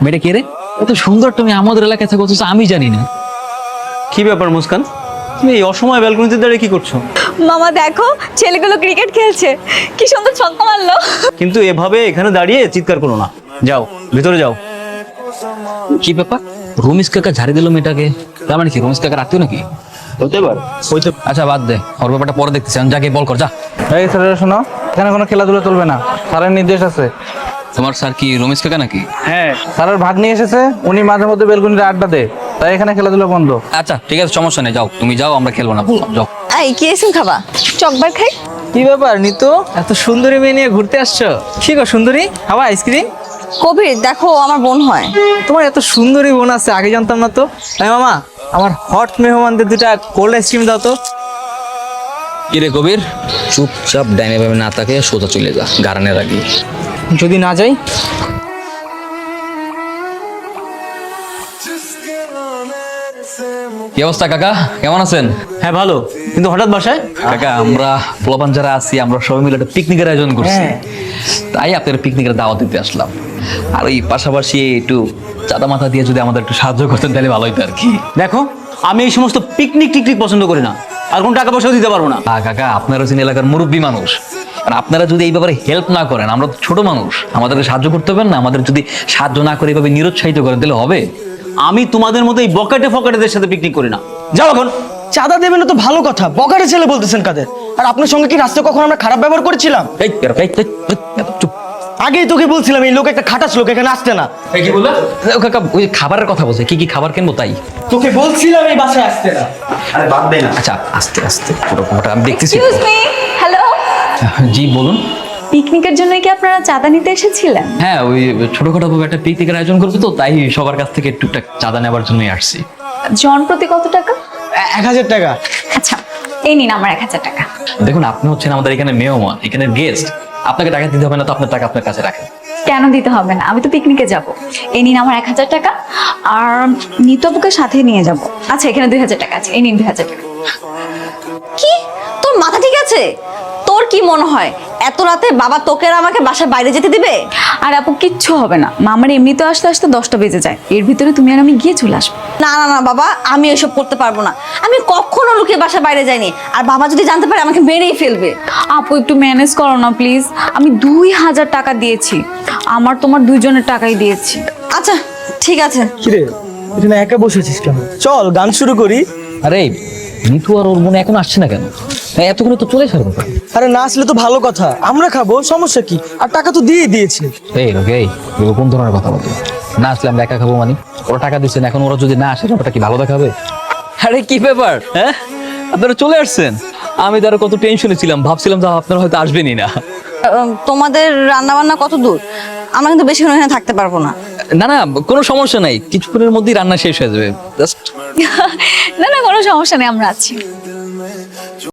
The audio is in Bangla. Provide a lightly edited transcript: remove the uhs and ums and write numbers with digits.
মেয়েটা কে রে? এত সুন্দর তুমি আমাদের এলাকায় থাকো অথচ আমি জানি না। কি ব্যাপার মুস্কান, তুমি এই অসময়ে ব্যালকনিতে দাঁড়িয়ে কি করছো? মামা দেখো ছেলেগুলো ক্রিকেট খেলছে, কি সুন্দর ছক্কা মারলো। কিন্তু এভাবে এখানে দাঁড়িয়ে চিৎকার করো না, যাও ভিতরে যাও। কি ব্যাপার? রমেশ কাকা ঝাড়ি দিল মেয়েটাকে, তার মানে কি রমেশ কাকার আত্মীয় নাকি? হতে পারে, হইতে। আচ্ছা বাদ দে, ওর ব্যাপারটা পরে দেখতেছি, আমি যাকে বল কর যা। এই স্যারেরা শোনো, এখানে কোনো খেলাধুলা চলবে না, স্যারের নির্দেশ আছে। তোমার স্যার কি রমেশ কাকা নাকি? হ্যাঁ, স্যারের ভাগ নিয়ে এসেছে, উনি মাঝে মধ্যে বেলকুনিতে আড্ডা দেয়, তাই এখানে খেলাধুলা বন্ধ। আচ্ছা ঠিক আছে, সমস্যা নেই, যাও তুমি যাও, আমরা খেলবো না, বললাম যাও। এই কি এসেন খাবা? চকবার খাই। কি ব্যাপার নিতু, এত সুন্দরী মেয়ে নিয়ে ঘুরতে আসছো? কি গো সুন্দরী, খাবা আইসক্রিম? কবির দেখো আমার বোন হয়। তোমার এত সুন্দরী বোন আছে, আগে জানতাম না তো। এই মামা, আমার হট মেহমানদের দুটা কোল্ড আইসক্রিম দাও তো। কিরে কবির, চুপচাপ ডাইনে ভাবে না তাকে সোজা চলে যা, গারানের আগে। যদি না যাই? কি অবস্থা কাকা, কেমন আছেন? হ্যাঁ ভালো, কিন্তু হঠাৎ বাসায়? কাকা আমরা পোলাপান যারা আছি, আমরা সবাই মিলে একটা পিকনিকের আয়োজন করছি, তাই আপনার পিকনিকের দাওয়াত দিতে আসলাম। আর ওই পাশাপাশি একটু চাঁদা মাথা দিয়ে যদি আমাদের একটু সাহায্য করতেন তাহলে ভালো হতো আর কি। দেখো, আমি এই সমস্ত পিকনিক টিকনিক পছন্দ করি না, আর কোনো টাকা পয়সাও দিতে পারবো না। কাকা আপনারা হচ্ছেন এলাকার মুরব্বী মানুষ, আর আপনারা যদি এই ব্যাপারে হেল্প না করেন, আমরা তো ছোট মানুষ, আমাদেরকে সাহায্য করতে পারেন না, আমাদের যদি সাহায্য না করে এভাবে নিরুৎসাহিত করেন তাহলে হবে? আমি তোমাদের মতো এই বকেটে ফকেটেদের সাথে পিকনিক করি না, যাও এখন। চাঁদা দেবেন না তো ভালো কথা, বকাটে ছেলে বলতেছেন কাদের? আর আপনার সঙ্গে কি রাস্তায় কখন আমরা খারাপ ব্যবহার করেছিলাম? এই, চুপ। আগেই তোকে বলছিলাম এই লোক একটা খাটাস লোক, এখানে আসতে না। কি বললা? কাকা ওই খাবারের কথা বলছে, কি কি খাবার কিনবো তাই। তোকে বলছিলাম এই বাসায় আসতে না। আরে বাদ দে না। আচ্ছা আস্তে আস্তে পুরো ব্যাপারটা আমি দেখতেছি। Excuse me, hello. জি বলুন। পিকনিকের জন্য কি আপনারা চাঁদা নিতে এসেছিলেন? হ্যাঁ, ওই ছোটখাটো ভাবে একটা পিকনিকের আয়োজন করবো তো, তাই সবার কাছ থেকে টুকটাক চাঁদা নেবার জন্যই আসছি। জন প্রতি কত টাকা? 1000 টাকা। আচ্ছা এই নিন আমার 1000 টাকা। দেখুন আপনি হচ্ছেন আমাদের এখানে মেহমান, এখানে গেস্ট, আপনাকে টাকা দিতে হবে না তো আপনার টাকা আপনার কাছে রাখেন। কেন দিতে হবে না? আমি তো পিকনিকে যাব। এই নিন আমার 1000 টাকা, আর নিতবুকে সাথে নিয়ে যাব। আচ্ছা এখানে 2000 টাকা আছে, এই নিন 2000 টাকা। কি তোর মাথা ঠিক আছে? তোর কি মনে হয় এত রাতে বাবা তোকে আর আমাকে বাসার বাইরে যেতে দিবে? আর আপু কিচ্ছু হবে না, মামার এমনিতে আসতে আসতে 10টা বেজে যায়, এর ভিতরে তুমি আর আমি গিয়ে চলে আসবো। না না না বাবা, আমি এসব করতে পারবো না। আমি কখনো লুকিয়ে বাসার বাইরে যাইনি, আর বাবা যদি জানতে পারে আমাকে মেরেই ফেলবে। আপু একটু ম্যানেজ করো না প্লিজ, আমি 2000 টাকা দিয়েছি, আমার তোমার দুইজনের টাকাই দিয়েছি। আচ্ছা ঠিক আছে। কিরে এখানে একা বসেছিস কেন? চল গান শুরু করি। আরে নিতু আর ওর মনে এখন আসছে না কেন? এতক্ষণ তো চলে ছাড়বো। আরে না আসলে তো ভালো কথা, আমরা খাবো, সমস্যা কি? আর টাকা তো দিয়ে দিয়েছি। এই লোক, এই কোন ধরনের কথা বলতো? না আসলে আমরা একা খাবো মানে? ওরা টাকা দিচ্ছেন, এখন ওরা যদি না আসে ব্যাপারটা কি ভালো দেখাবে? আরে কি ব্যাপার, হ্যাঁ আপনারা চলে আসছেন? আমি তো আরো কত টেনশনে ছিলাম, ভাবছিলাম যে আপনারা হয়তো আসবেনই না। তোমাদের রান্না বান্না কত দূর? আমরা কিন্তু বেশিক্ষণ এখানে থাকতে পারবো না। না না কোনো সমস্যা নাই, কিছুক্ষণের মধ্যেই রান্না শেষ হয়ে যাবে, জাস্ট। না না কোনো সমস্যা নেই, আমরা আছি।